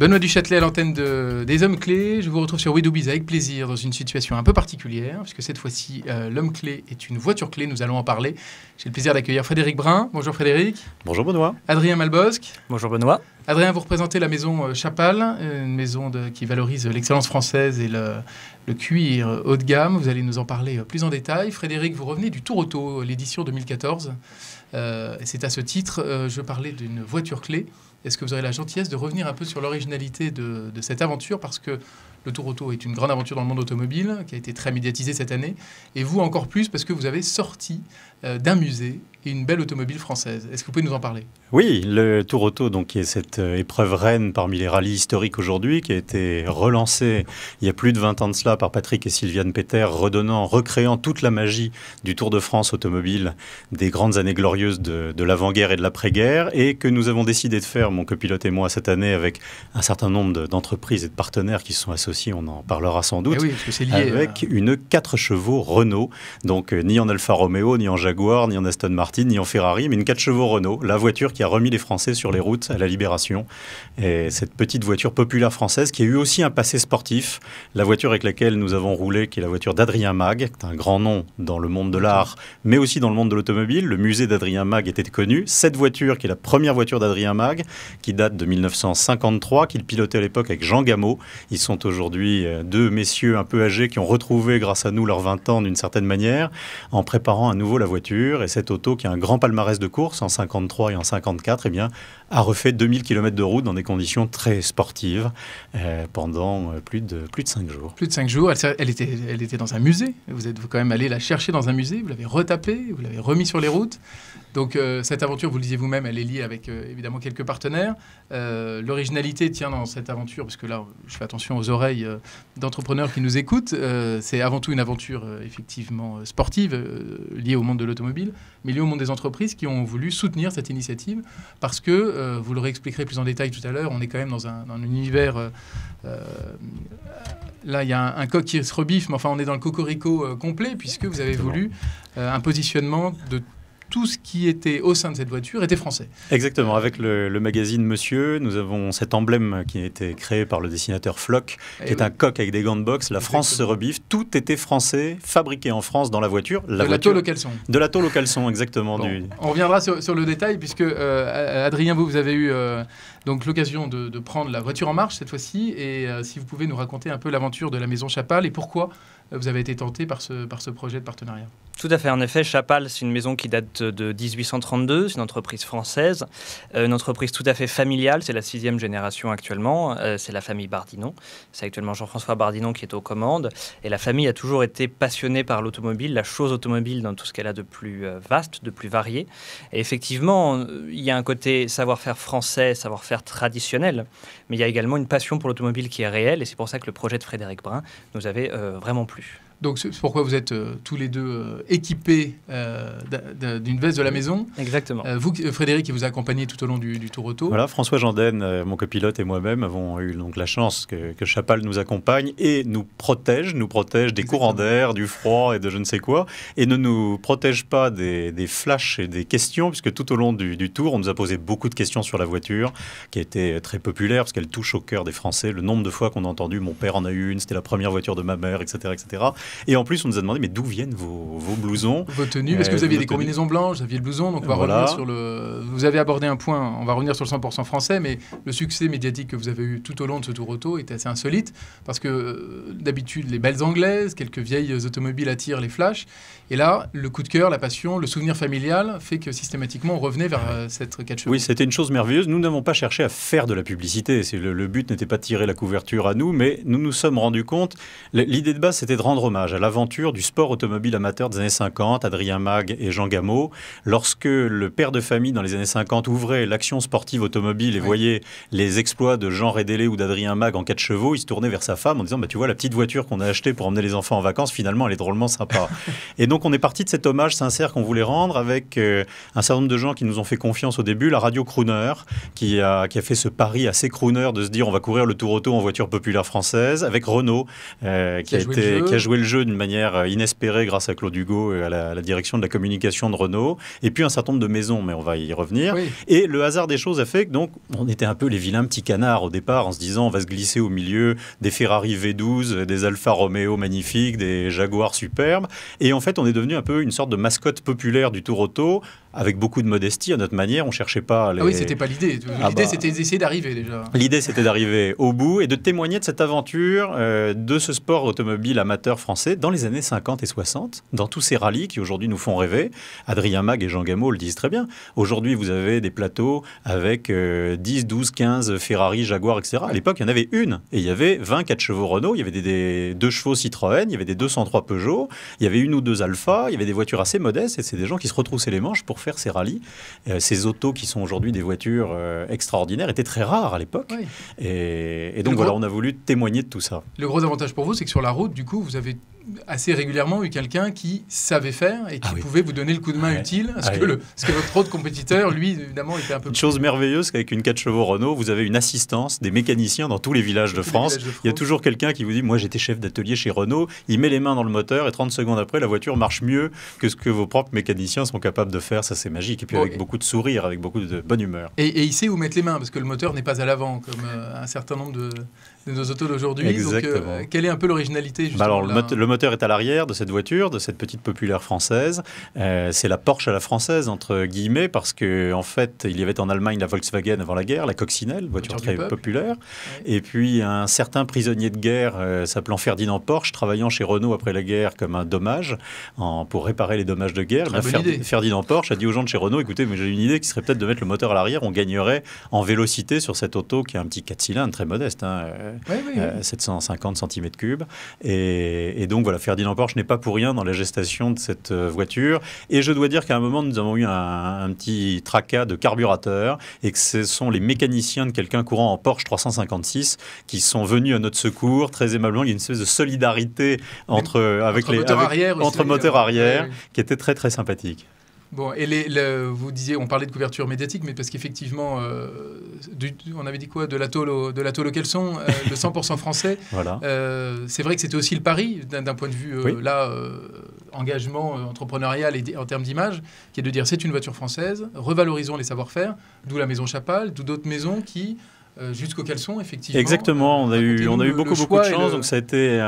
Benoît Duchâtelet à l'antenne des Hommes Clés. Je vous retrouve sur We Do Biz avec plaisir dans une situation un peu particulière, puisque cette fois-ci, l'homme clé est une voiture clé. Nous allons en parler. J'ai le plaisir d'accueillir Frédéric Brun. Bonjour Frédéric. Bonjour Benoît. Adrien Malbosc. Bonjour Benoît. Adrien, vous représentez la maison Chapal, une maison qui valorise l'excellence française et le cuir haut de gamme. Vous allez nous en parler plus en détail. Frédéric, vous revenez du Tour Auto, l'édition 2014. Et c'est à ce titre, je parlais d'une voiture clé. Est-ce que vous aurez la gentillesse de revenir un peu sur l'originalité de cette aventure, parce que le Tour Auto est une grande aventure dans le monde automobile, qui a été très médiatisée cette année, et vous encore plus, parce que vous avez sorti d'un musée et une belle automobile française. Est-ce que vous pouvez nous en parler ? Oui, le Tour Auto, donc, qui est cette épreuve reine parmi les rallyes historiques aujourd'hui, qui a été relancée il y a plus de 20 ans de cela par Patrick et Sylviane Peter, recréant toute la magie du Tour de France automobile des grandes années glorieuses de l'avant-guerre et de l'après-guerre, et que nous avons décidé de faire, mon copilote et moi, cette année, avec un certain nombre d'entreprises et de partenaires qui se sont associés, on en parlera sans doute, oui, parce que c'est lié, avec une 4 chevaux Renault, donc ni en Alfa Romeo, ni en Jaguar, ni en Aston Martin, ni en Ferrari, mais une 4 chevaux Renault, la voiture qui a remis les Français sur les routes à la Libération. Et cette petite voiture populaire française qui a eu aussi un passé sportif, la voiture avec laquelle nous avons roulé, qui est la voiture d'Adrien Mag, qui est un grand nom dans le monde de l'art, mais aussi dans le monde de l'automobile. Le musée d'Adrien Mag était connu. Cette voiture, qui est la première voiture d'Adrien Mag, qui date de 1953, qu'il pilotait à l'époque avec Jean Gameau. Ils sont aujourd'hui deux messieurs un peu âgés qui ont retrouvé, grâce à nous, leurs 20 ans d'une certaine manière, en préparant à nouveau la voiture. Et cette auto, qui a un grand palmarès de course en 53 et en 54, eh bien, a refait 2000 km de route dans des conditions très sportives pendant plus de 5 jours. Plus de 5 jours. Elle était dans un musée. Vous êtes quand même allé la chercher dans un musée. Vous l'avez retapée, vous l'avez remis sur les routes. Donc cette aventure, vous le disiez vous-même, elle est liée avec évidemment quelques partenaires. L'originalité tient dans cette aventure, parce que là, je fais attention aux oreilles d'entrepreneurs qui nous écoutent. C'est avant tout une aventure effectivement sportive, liée au monde de l'automobile, mais liée au monde des entreprises qui ont voulu soutenir cette initiative, parce que, vous le réexpliquerez plus en détail tout à l'heure, on est quand même dans un univers... là, il y a un coq qui se rebiffe, mais enfin, on est dans le cocorico complet, puisque vous avez voulu un positionnement de tout ce qui était au sein de cette voiture était français. Exactement. Avec le magazine Monsieur, nous avons cet emblème qui a été créé par le dessinateur Floch, qui est un coq avec des gants de boxe. La France se rebiffe. Tout était français, fabriqué en France dans la voiture. La tôle au caleçon. De la tôle au caleçon, exactement. Bon, on reviendra sur le détail, puisque Adrien, vous avez eu donc l'occasion de prendre la voiture en marche cette fois-ci. Et si vous pouvez nous raconter un peu l'aventure de la maison Chapal et pourquoi vous avez été tenté par ce projet de partenariat. Tout à fait. En effet, Chapal, c'est une maison qui date de 1832. C'est une entreprise française, une entreprise tout à fait familiale. C'est la 6e génération actuellement. C'est la famille Bardinon. C'est actuellement Jean-François Bardinon qui est aux commandes. Et la famille a toujours été passionnée par l'automobile, la chose automobile dans tout ce qu'elle a de plus vaste, de plus varié. Et effectivement, il y a un côté savoir-faire français, savoir-faire traditionnel, mais il y a également une passion pour l'automobile qui est réelle. Et c'est pour ça que le projet de Frédéric Brun nous avait vraiment plu. Donc, c'est pourquoi vous êtes tous les deux équipés d'une veste de la maison. Exactement. Vous, Frédéric, qui vous a accompagné tout au long du Tour Auto. Voilà, François Janden, mon copilote, et moi-même avons eu donc la chance que Chapal nous accompagne et nous protège des courants d'air, du froid et de je ne sais quoi, et ne nous protège pas des flashs et des questions, puisque tout au long du Tour, on nous a posé beaucoup de questions sur la voiture, qui a été très populaire, parce qu'elle touche au cœur des Français. Le nombre de fois qu'on a entendu « mon père en a eu une, c'était la première voiture de ma mère », etc., etc. Et en plus, on nous a demandé, mais d'où viennent vos blousons, vos tenues, parce que vous aviez des combinaisons blanches, vous aviez le blouson, donc on va revenir sur vous avez abordé un point, on va revenir sur le 100% français, mais le succès médiatique que vous avez eu tout au long de ce Tour Auto est assez insolite, parce que d'habitude, les belles anglaises, quelques vieilles automobiles attirent les flashs, et là, le coup de cœur, la passion, le souvenir familial fait que systématiquement, on revenait vers cette 4 chevaux. Oui, c'était une chose merveilleuse. Nous n'avons pas cherché à faire de la publicité. Le but n'était pas de tirer la couverture à nous, mais nous nous sommes rendus compte, l'idée de base, c'était de rendre hommage à l'aventure du sport automobile amateur des années 50, Adrien Mag et Jean Gameau. Lorsque le père de famille, dans les années 50, ouvrait l'action sportive automobile et voyait les exploits de Jean Rédélé ou d'Adrien Mag en 4 chevaux, il se tournait vers sa femme en disant bah, « Tu vois, la petite voiture qu'on a achetée pour emmener les enfants en vacances, finalement, elle est drôlement sympa. » Et donc, on est parti de cet hommage sincère qu'on voulait rendre avec un certain nombre de gens qui nous ont fait confiance au début. La radio Crooner, qui a fait ce pari assez crooner de se dire on va courir le Tour Auto en voiture populaire française, avec Renault, qui a joué le jeu d'une manière inespérée grâce à Claude Hugo et à la direction de la communication de Renault, et puis un certain nombre de maisons, mais on va y revenir. Oui. Et le hasard des choses a fait que donc on était un peu les vilains petits canards au départ, en se disant on va se glisser au milieu des Ferrari V12, des Alfa Romeo magnifiques, des Jaguars superbes, et en fait on est devenu un peu une sorte de mascotte populaire du Tour Auto, avec beaucoup de modestie à notre manière. On cherchait pas les... Ah oui, c'était pas l'idée. L'idée, c'était d'essayer d'arriver déjà. L'idée, c'était d'arriver au bout et de témoigner de cette aventure de ce sport automobile amateur français dans les années 50 et 60, dans tous ces rallyes qui aujourd'hui nous font rêver. Adrien Mag et Jean Gameau le disent très bien. Aujourd'hui, vous avez des plateaux avec 10, 12, 15 Ferrari, Jaguar, etc. À l'époque, il y en avait une. Et il y avait 20 4 chevaux Renault, il y avait des 2 chevaux Citroën, il y avait des 203 Peugeot, il y avait 1 ou 2 Alfa, il y avait des voitures assez modestes. Et c'est des gens qui se retroussaient les manches pour faire ces rallyes. Ces autos qui sont aujourd'hui des voitures extraordinaires étaient très rares à l'époque. Oui. Et donc voilà, on a voulu témoigner de tout ça. Le gros avantage pour vous, c'est que sur la route, du coup, vous avez assez régulièrement eu quelqu'un qui savait faire et qui pouvait vous donner le coup de main utile. Parce que votre autre compétiteur, lui, évidemment, était un peu... Une chose merveilleuse, qu'avec une 4 chevaux Renault, vous avez une assistance des mécaniciens dans tous les villages de France. Il y a toujours quelqu'un qui vous dit, moi j'étais chef d'atelier chez Renault, il met les mains dans le moteur et 30 secondes après, la voiture marche mieux que ce que vos propres mécaniciens sont capables de faire. Ça, c'est magique. Et puis avec beaucoup de sourire, avec beaucoup de bonne humeur. Et il sait où mettre les mains, parce que le moteur n'est pas à l'avant, comme un certain nombre de nos autos d'aujourd'hui. Exactement. Donc, quelle est un peu l'originalité justement, alors, le moteur est à l'arrière de cette voiture, de cette petite populaire française. C'est la Porsche à la française, entre guillemets, parce qu'en fait, il y avait en Allemagne la Volkswagen avant la guerre, la Coccinelle, voiture très populaire. Ouais. Et puis, un certain prisonnier de guerre s'appelant Ferdinand Porsche, travaillant chez Renault après la guerre comme un dommage, pour réparer les dommages de guerre. Ferdinand Porsche a dit aux gens de chez Renault, écoutez, mais j'ai une idée qui serait peut-être de mettre le moteur à l'arrière, on gagnerait en vélocité sur cette auto qui a un petit 4 cylindres très modeste, 750 cm3. Et donc voilà, Ferdinand Porsche n'est pas pour rien dans la gestation de cette voiture. Et je dois dire qu'à un moment, nous avons eu un petit tracas de carburateur et que ce sont les mécaniciens de quelqu'un courant en Porsche 356 qui sont venus à notre secours très aimablement. Il y a une espèce de solidarité entre moteurs arrière qui était très très sympathique. Bon, et vous disiez, on parlait de couverture médiatique, mais parce qu'effectivement, on avait dit quoi, de la tôle au caleçon, le 100% français. Voilà. C'est vrai que c'était aussi le pari d'un point de vue engagement entrepreneurial et en termes d'image, qui est de dire c'est une voiture française, revalorisons les savoir-faire, d'où la maison Chapal, d'où d'autres maisons qui jusqu'au caleçon, effectivement. Exactement, on a eu beaucoup de chance. Donc ça a été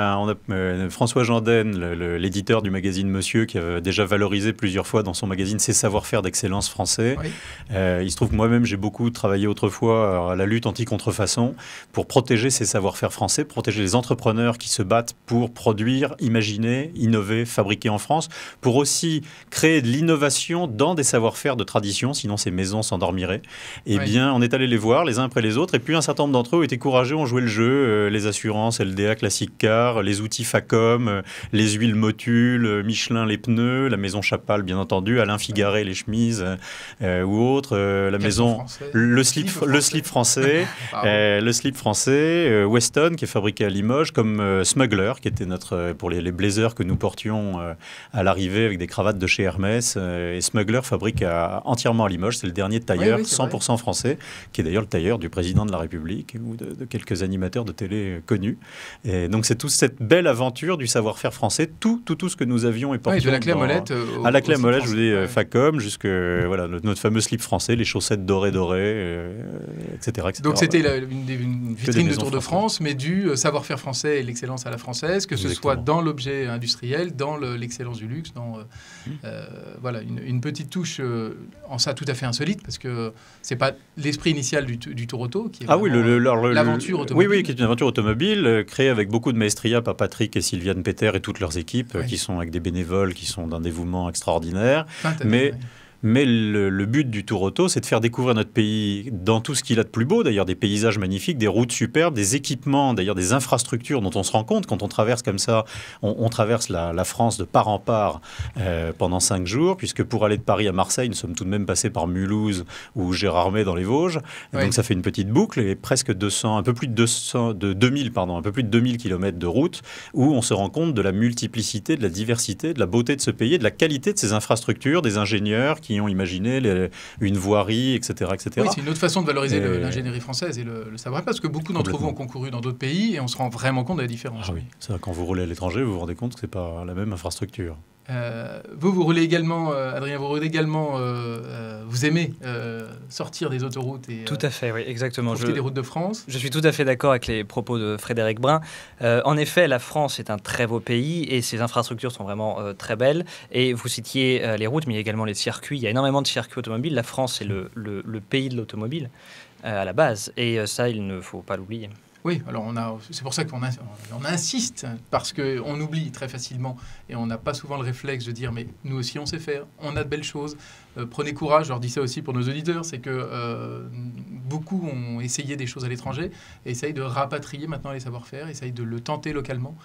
François Jandène, l'éditeur du magazine Monsieur, qui a déjà valorisé plusieurs fois dans son magazine ses savoir-faire d'excellence français. Oui. Il se trouve que moi-même, j'ai beaucoup travaillé autrefois à la lutte anti-contrefaçon pour protéger ces savoir-faire français, protéger les entrepreneurs qui se battent pour produire, imaginer, innover, fabriquer en France, pour aussi créer de l'innovation dans des savoir-faire de tradition, sinon ces maisons s'endormiraient. Eh bien, on est allé les voir les uns après les autres. Et puis un certain nombre d'entre eux étaient courageux, ont joué le jeu, les assurances, LDA, Classic Car, les outils Facom, les huiles Motul, Michelin, les pneus, la maison Chapal, bien entendu, Alain Figaret, les chemises ou autres, la maison, le slip français, le slip français, Weston qui est fabriqué à Limoges, comme Smuggler qui était pour les blazers que nous portions à l'arrivée avec des cravates de chez Hermès. Et Smuggler fabrique entièrement à Limoges, c'est le dernier tailleur 100% français, qui est d'ailleurs le tailleur du président de la République ou de quelques animateurs de télé connus. Et donc c'est toute cette belle aventure du savoir-faire français, tout ce que nous avions et portions. De la clé à molette à la clé à molette, je vous dis Facom, jusque notre fameux slip français, les chaussettes dorées, etc. Donc c'était une vitrine de Tour de France, mais du savoir-faire français et l'excellence à la française, que ce soit dans l'objet industriel, dans l'excellence du luxe, dans une petite touche en ça tout à fait insolite, parce que c'est pas l'esprit initial du Tour Auto, qui est l'aventure automobile. Oui, qui est une aventure automobile créée avec beaucoup de maestria par Patrick et Sylviane Peter et toutes leurs équipes, qui sont avec des bénévoles, qui sont d'un dévouement extraordinaire. Mais le but du Tour Auto, c'est de faire découvrir notre pays dans tout ce qu'il a de plus beau, d'ailleurs des paysages magnifiques, des routes superbes, des équipements, d'ailleurs des infrastructures dont on se rend compte quand on traverse comme ça. On traverse la France de part en part pendant 5 jours, puisque pour aller de Paris à Marseille, nous sommes tout de même passés par Mulhouse ou Gérardmer dans les Vosges. Donc ça fait une petite boucle et presque un peu plus de 2000 km de route où on se rend compte de la multiplicité, de la diversité, de la beauté de ce pays, de la qualité de ses infrastructures, des ingénieurs qui qui ont imaginé une voirie, etc. etc. Oui, c'est une autre façon de valoriser l'ingénierie française et le savoir-faire, parce que beaucoup d'entre vous ont concouru dans d'autres pays et on se rend vraiment compte de la différence. Ah oui, c'est vrai, quand vous roulez à l'étranger, vous vous rendez compte que ce n'est pas la même infrastructure. Vous roulez également, Adrien, vous aimez sortir des autoroutes et tout à fait, oui, exactement. profiter des routes de France. Je suis tout à fait d'accord avec les propos de Frédéric Brun. En effet, la France est un très beau pays et ses infrastructures sont vraiment très belles. Et vous citiez les routes, mais il y a également les circuits. Il y a énormément de circuits automobiles. La France est le pays de l'automobile à la base. Et ça, il ne faut pas l'oublier. Oui, alors c'est pour ça qu'on insiste, parce qu'on oublie très facilement et on n'a pas souvent le réflexe de dire mais nous aussi on sait faire, on a de belles choses, prenez courage, je leur dis ça aussi pour nos auditeurs, c'est que beaucoup ont essayé des choses à l'étranger et essayent de rapatrier maintenant les savoir-faire, essayent de le tenter localement.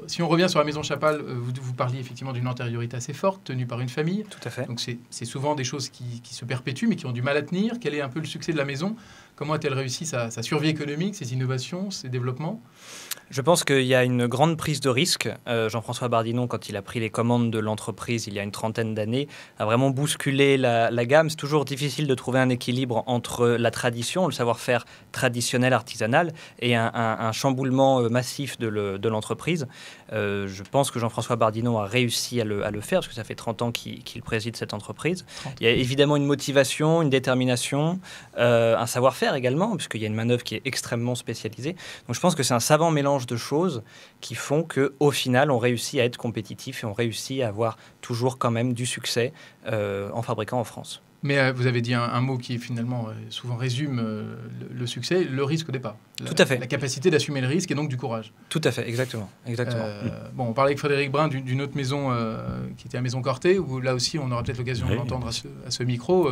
Si on revient sur la maison Chapal, vous parliez effectivement d'une antériorité assez forte, tenue par une famille. Tout à fait. Donc c'est souvent des choses qui se perpétuent mais qui ont du mal à tenir. Quel est un peu le succès de la maison ? Comment a-t-elle réussi sa survie économique, ses innovations, ses développements ? Je pense qu'il y a une grande prise de risque. Jean-François Bardinon, quand il a pris les commandes de l'entreprise il y a une trentaine d'années, a vraiment bousculé la gamme. C'est toujours difficile de trouver un équilibre entre la tradition, le savoir-faire traditionnel, artisanal, et un chamboulement massif de l'entreprise. Je pense que Jean-François Bardinon a réussi à le faire, parce que ça fait 30 ans qu'il préside cette entreprise. 30. Il y a évidemment une motivation, une détermination, un savoir-faire également, puisqu'il y a une manœuvre qui est extrêmement spécialisée. Donc je pense que c'est un savant mélange de choses qui font qu'au final, on réussit à être compétitif et on réussit à avoir toujours quand même du succès en fabriquant en France. Mais vous avez dit un mot qui finalement souvent résume le succès, le risque au départ. Tout à fait. La capacité d'assumer le risque et donc du courage. Tout à fait, exactement. Bon, on parlait avec Frédéric Brun d'une autre maison qui était la maison Corté, où là aussi on aura peut-être l'occasion de l'entendre à ce micro.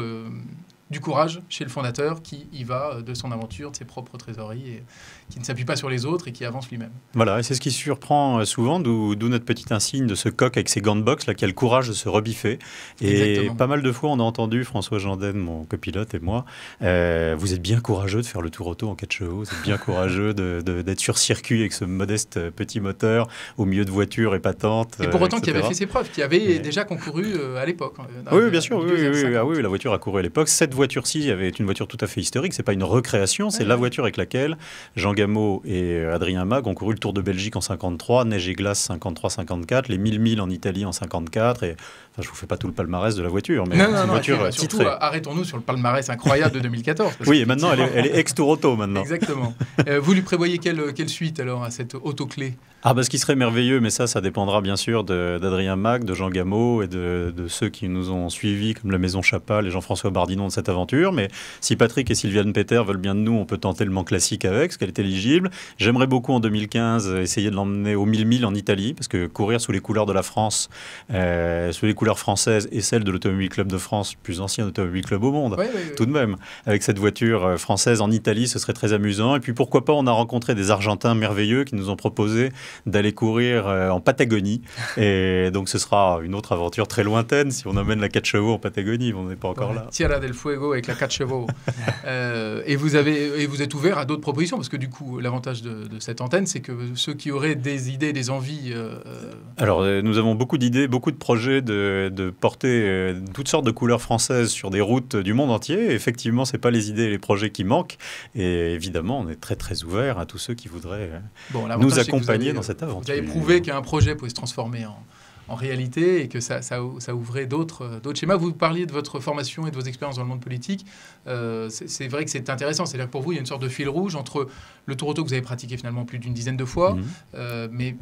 Du courage chez le fondateur qui y va de son aventure, de ses propres trésoreries, et qui ne s'appuie pas sur les autres et qui avance lui-même. Voilà, et c'est ce qui surprend souvent, d'où notre petit insigne de ce coq avec ses gants de boxe, là, qui a le courage de se rebiffer. Et exactement. Pas mal de fois, on a entendu François Jandène, mon copilote, et moi, vous êtes bien courageux de faire le tour auto en 4 chevaux, vous êtes bien courageux d'être sur circuit avec ce modeste petit moteur au milieu de voitures épatantes. Et pour autant, qui avait fait ses preuves, qui avait déjà concouru à l'époque. Oui, bien sûr, oui, la voiture a couru à l'époque. Cette voiture-ci avait une voiture tout à fait historique, c'est pas une recréation, c'est la voiture avec laquelle Jean Gameau et Adrien Mag ont couru le Tour de Belgique en 53, Neige et Glace 53-54, les 1000 milles en Italie en 54, et enfin, je vous fais pas tout le palmarès de la voiture, mais c'est une voiture titrée. Surtout, arrêtons-nous sur le palmarès incroyable de 2014. Oui, et maintenant elle est ex-Tour Auto maintenant. Exactement. Vous lui prévoyez quelle suite alors à cette autoclé ? Ce qui serait merveilleux, mais ça dépendra bien sûr d'Adrien Mag, de Jean Gameau et de ceux qui nous ont suivis, comme la Maison Chapal et Jean-François Bardinon de cette aventure. Mais si Patrick et Sylviane Peter veulent bien de nous, on peut tenter le Mans Classique avec, parce qu'elle est éligible. J'aimerais beaucoup en 2015 essayer de l'emmener aux 1000 milles en Italie, parce que courir sous les couleurs de la France, sous les couleurs françaises et celles de l'Automobile Club de France, plus ancien automobile club au monde, tout de même. Avec cette voiture française en Italie, ce serait très amusant. Et puis pourquoi pas, on a rencontré des Argentins merveilleux qui nous ont proposé d'aller courir en Patagonie. Et donc ce sera une autre aventure très lointaine si on emmène la 4 chevaux en Patagonie. On n'est pas encore là. Tierra del Fuego avec la 4 chevaux. Et vous êtes ouvert à d'autres propositions, parce que du coup, l'avantage de cette antenne, c'est que ceux qui auraient des idées, des envies... Alors, nous avons beaucoup d'idées, beaucoup de projets de porter toutes sortes de couleurs françaises sur des routes du monde entier. Et effectivement, ce n'est pas les idées et les projets qui manquent. Et évidemment, on est très, très ouvert à tous ceux qui voudraient nous accompagner dans cette aventure. Vous avez prouvé qu'un projet pouvait se transformer en réalité et que ça ouvrait d'autres schémas. Vous parliez de votre formation et de vos expériences dans le monde politique. C'est vrai que c'est intéressant. C'est-à-dire que pour vous, il y a une sorte de fil rouge entre le tour auto que vous avez pratiqué finalement plus d'une dizaine de fois, mais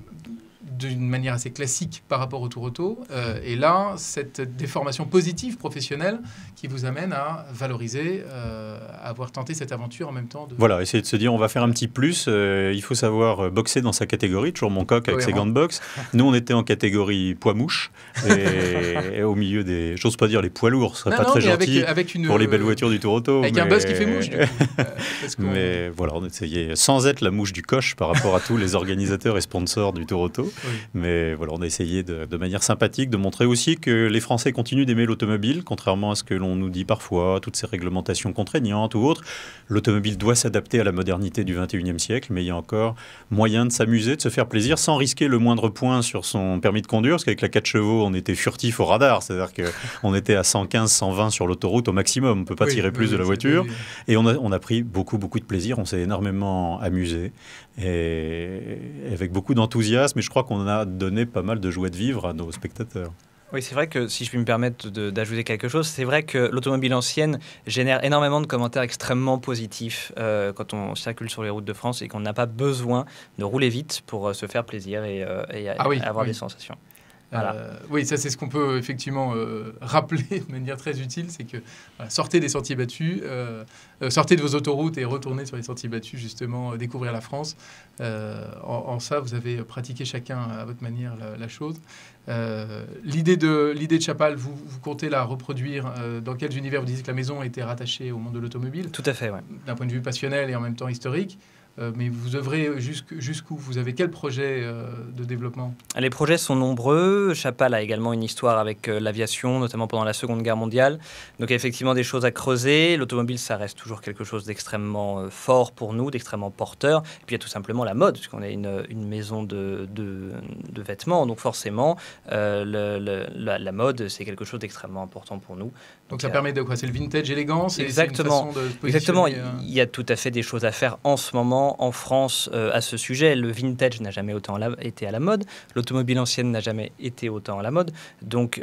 d'une manière assez classique par rapport au tour auto. Et là, cette déformation positive professionnelle qui vous amène à valoriser, à avoir tenté cette aventure en même temps. Voilà, essayer de se dire, on va faire un petit plus. Il faut savoir boxer dans sa catégorie. Toujours mon coq avec ses gants de boxe. Nous, on était en catégorie poids-mouche. Et au milieu des... J'ose pas dire les poids lourds. Ce serait pas très gentil avec pour les belles voitures du tour auto. Avec un buzz qui fait mouche, du coup. Mais voilà, on essayait, sans être la mouche du coche par rapport à tous les organisateurs et sponsors du tour auto. auto. Mais voilà, on a essayé de manière sympathique de montrer aussi que les Français continuent d'aimer l'automobile, contrairement à ce que l'on nous dit parfois, toutes ces réglementations contraignantes ou autres. L'automobile doit s'adapter à la modernité du 21e siècle, mais il y a encore moyen de s'amuser, de se faire plaisir sans risquer le moindre point sur son permis de conduire, parce qu'avec la 4 chevaux, on était furtif au radar, c'est-à-dire qu'on était à 115, 120 sur l'autoroute au maximum, on ne peut pas tirer plus de la voiture. Et on a pris beaucoup de plaisir, on s'est énormément amusé, et avec beaucoup d'enthousiasme, et je crois qu'on a donné pas mal de joie de vivre à nos spectateurs. Oui, c'est vrai que si je puis me permettre d'ajouter quelque chose, c'est vrai que l'automobile ancienne génère énormément de commentaires extrêmement positifs quand on circule sur les routes de France et qu'on n'a pas besoin de rouler vite pour se faire plaisir et avoir des sensations. Voilà. Oui, ça c'est ce qu'on peut effectivement rappeler de manière très utile, c'est que sortez des sentiers battus, sortez de vos autoroutes et retournez sur les sentiers battus, justement, découvrir la France. En ça, vous avez pratiqué chacun à votre manière la chose. L'idée de Chapal, vous comptez la reproduire dans quels univers? Vous disiez que la maison était rattachée au monde de l'automobile. Tout à fait, oui. D'un point de vue passionnel et en même temps historique. Mais vous œuvrez jusqu'où? Vous avez quel projet de développement? Les projets sont nombreux. Chapal a également une histoire avec l'aviation, notamment pendant la Seconde Guerre mondiale. Donc il y a effectivement des choses à creuser. L'automobile, ça reste toujours quelque chose d'extrêmement fort pour nous, d'extrêmement porteur. Et puis il y a tout simplement la mode, puisqu'on est une maison de vêtements. Donc forcément, la mode, c'est quelque chose d'extrêmement important pour nous. Donc ça permet de quoi? C'est le vintage élégance? Exactement. Exactement. Il y a tout à fait des choses à faire en ce moment en France à ce sujet. Le vintage n'a jamais autant été à la mode. L'automobile ancienne n'a jamais été autant à la mode. Donc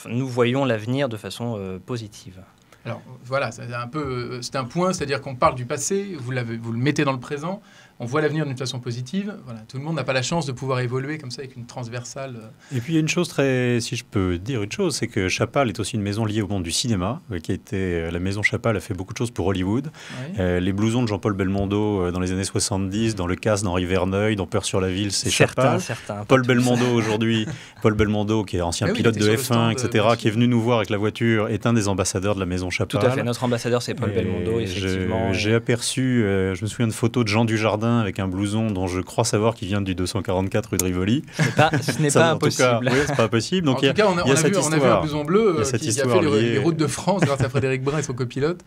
nous voyons l'avenir de façon positive. Alors voilà, c'est un point, c'est-à-dire qu'on parle du passé, vous le mettez dans le présent. On voit l'avenir d'une façon positive. Voilà, tout le monde n'a pas la chance de pouvoir évoluer comme ça avec une transversale. Et puis il y a une chose si je peux dire une chose, c'est que Chapal est aussi une maison liée au monde du cinéma, la maison Chapal a fait beaucoup de choses pour Hollywood. Oui. Les blousons de Jean-Paul Belmondo dans les années 70, dans Le Casse d'Henri Verneuil, dans Peur sur la ville, c'est Chapal. Paul Belmondo aujourd'hui, Paul Belmondo qui est ancien pilote de F1, etc., qui est venu nous voir avec la voiture, est un des ambassadeurs de la maison Chapal. Tout à fait, notre ambassadeur c'est Paul Belmondo, effectivement. J'ai aperçu, je me souviens de photos de Jean Dujardin avec un blouson dont je crois savoir qu'il vient du 244 rue de Rivoli. Ce n'est pas impossible. Oui, c'est pas impossible. Donc, en tout cas, on a vu un blouson bleu qui a fait les routes de France grâce à Frédéric Brun et son copilote.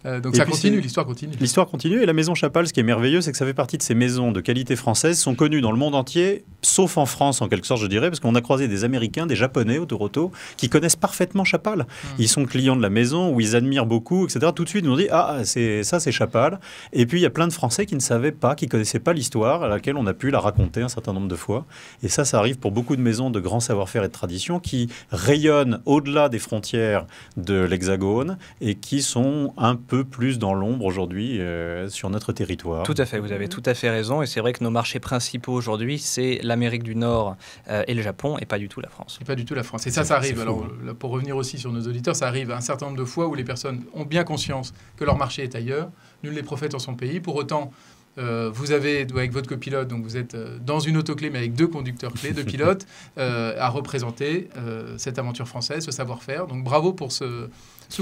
Donc ça continue, l'histoire continue. L'histoire continue et la maison Chapal, ce qui est merveilleux, c'est que ça fait partie de ces maisons de qualité française, sont connues dans le monde entier, sauf en France en quelque sorte, je dirais, parce qu'on a croisé des Américains, des Japonais au Toronto, qui connaissent parfaitement Chapal. Ils sont clients de la maison, où ils admirent beaucoup, etc. Tout de suite, ils nous ont dit « Ah, c'est Chapal ». Et puis, il y a plein de Français qui ne savaient pas, qui ne connaissaient pas l'histoire, à laquelle on a pu la raconter un certain nombre de fois. Et ça arrive pour beaucoup de maisons de grand savoir-faire et de tradition qui rayonnent au-delà des frontières de l'Hexagone et qui sont un peu plus dans l'ombre aujourd'hui sur notre territoire. Tout à fait, vous avez tout à fait raison. Et c'est vrai que nos marchés principaux aujourd'hui, c'est l'Amérique du Nord et le Japon, et pas du tout la France. Et pas du tout la France. Et ça arrive. Alors, là, pour revenir aussi sur nos auditeurs, ça arrive un certain nombre de fois où les personnes ont bien conscience que leur marché est ailleurs. Nul n'est prophète en son pays. Pour autant, vous avez, avec votre copilote, donc vous êtes dans une autoclé, mais avec 2 conducteurs clés, 2 pilotes, à représenter cette aventure française, ce savoir-faire. Donc bravo pour ce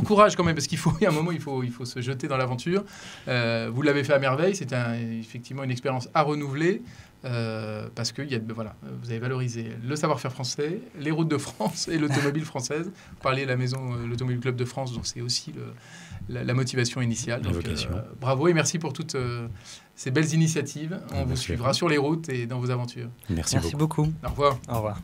courage quand même, parce qu'il faut, à un moment, il faut se jeter dans l'aventure. Vous l'avez fait à merveille, c'est effectivement une expérience à renouveler. Parce que vous avez valorisé le savoir-faire français, les routes de France et l'automobile française. Vous parliez de la maison, l'Automobile Club de France, donc c'est aussi la motivation initiale. Donc, bravo et merci pour toutes ces belles initiatives. On vous suivra sur les routes et dans vos aventures. Merci beaucoup. Au revoir. Au revoir.